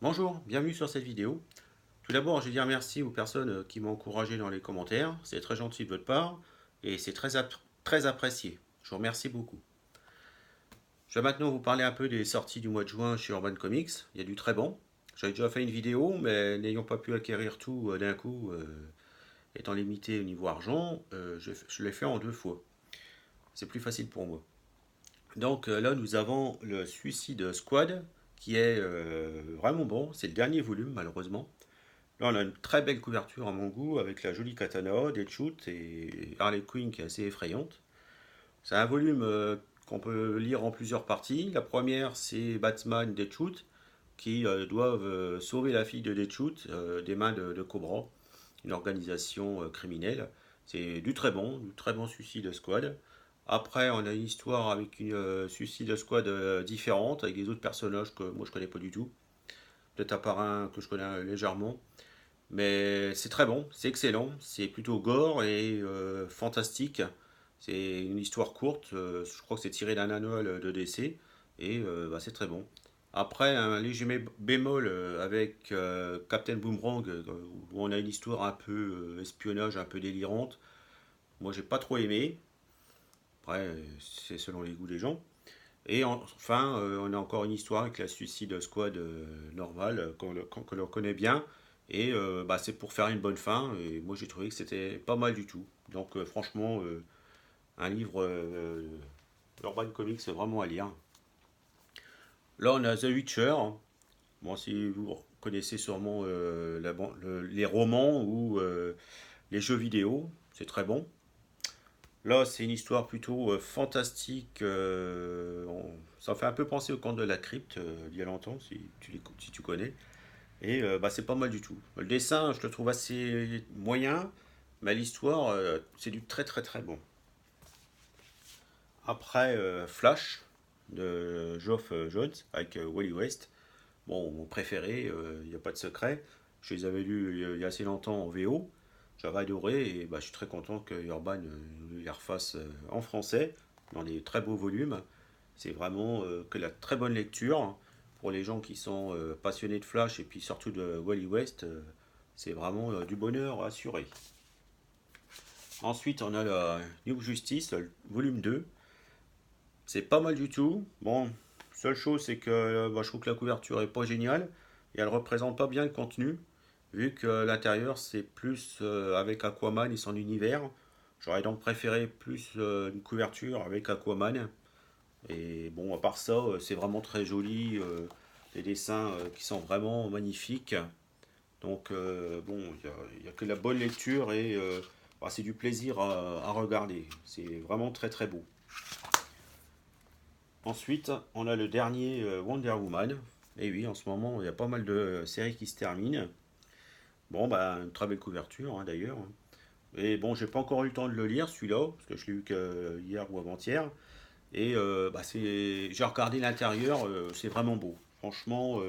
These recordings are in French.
Bonjour, bienvenue sur cette vidéo. Tout d'abord, je vais dire merci aux personnes qui m'ont encouragé dans les commentaires. C'est très gentil de votre part et c'est très apprécié. Je vous remercie beaucoup. Je vais maintenant vous parler un peu des sorties du mois de juin chez Urban Comics. Il y a du très bon. J'avais déjà fait une vidéo, mais n'ayant pas pu acquérir tout d'un coup, étant limité au niveau argent, je l'ai fait en 2 fois. C'est plus facile pour moi. Donc là, nous avons le Suicide Squad qui est vraiment bon. C'est le dernier volume, malheureusement. Là, on a une très belle couverture à mon goût avec la jolie katana, des shoots et Harley Quinn qui est assez effrayante. C'est un volume qu'on peut lire en plusieurs parties. La première, c'est Batman Deadshot qui doivent sauver la fille de Deadshot des mains de Cobra, une organisation criminelle. C'est du très bon Suicide Squad. Après, on a une histoire avec une Suicide Squad différente, avec des autres personnages que moi je connais pas du tout. Peut-être à part un que je connais légèrement. Mais c'est très bon, c'est excellent, c'est plutôt gore et fantastique. C'est une histoire courte, je crois que c'est tiré d'un annual de DC et bah, c'est très bon. Après, un léger bémol avec Captain Boomerang, où on a une histoire un peu espionnage, un peu délirante. Moi, j'ai pas trop aimé. Après, c'est selon les goûts des gens. Et enfin, on a encore une histoire avec la Suicide Squad normale, que l'on connaît bien. Et bah, c'est pour faire une bonne fin. Et moi, j'ai trouvé que c'était pas mal du tout. Donc, franchement, un livre Urban Comics, c'est vraiment à lire. Là, on a The Witcher. Bon, si vous connaissez sûrement les romans ou les jeux vidéo, c'est très bon. Là, c'est une histoire plutôt fantastique. Ça fait un peu penser au conte de la crypte, il y a longtemps, si tu connais. Et bah, c'est pas mal du tout. Le dessin, je le trouve assez moyen, mais l'histoire, c'est du très très très bon. Après, Flash, de Geoff Jones, avec Wally West. Bon, mon préféré, il n'y a pas de secret. Je les avais lus il y a assez longtemps en VO. J'avais adoré et bah, je suis très content que Urban nous les refasse en français, dans des très beaux volumes. C'est vraiment que la très bonne lecture pour les gens qui sont passionnés de Flash et puis surtout de Wally West. C'est vraiment du bonheur assuré. Ensuite, on a la New Justice, le volume 2. C'est pas mal du tout. Bon, seule chose, c'est que bah, je trouve que la couverture est pas géniale et elle représente pas bien le contenu, vu que l'intérieur c'est plus avec Aquaman et son univers. J'aurais donc préféré plus une couverture avec Aquaman. Et bon, à part ça, c'est vraiment très joli. Des dessins qui sont vraiment magnifiques. Donc, bon, il y a que la bonne lecture et bah, c'est du plaisir à regarder. C'est vraiment très très beau. Ensuite, on a le dernier Wonder Woman. Et oui, en ce moment, il y a pas mal de séries qui se terminent. Bon, bah, une très belle couverture hein, d'ailleurs. Et bon, j'ai pas encore eu le temps de le lire celui-là, parce que je l'ai eu que hier ou avant-hier. Et bah, j'ai regardé l'intérieur, c'est vraiment beau. Franchement,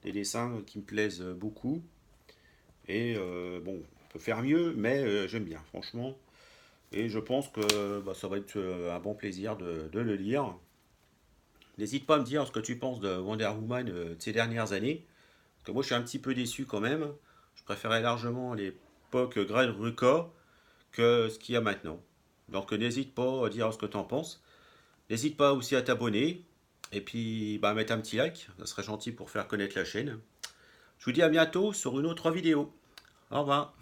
des dessins qui me plaisent beaucoup. Et bon, on peut faire mieux, mais j'aime bien, franchement. Et je pense que bah, ça va être un bon plaisir de le lire. N'hésite pas à me dire ce que tu penses de Wonder Woman de ces dernières années. Parce que moi, je suis un petit peu déçu quand même. Je préférais largement l'époque Greg Rucka que ce qu'il y a maintenant. Donc, n'hésite pas à dire ce que tu en penses. N'hésite pas aussi à t'abonner. Et puis, bah, mettre un petit like. Ça serait gentil pour faire connaître la chaîne. Je vous dis à bientôt sur une autre vidéo. Au revoir.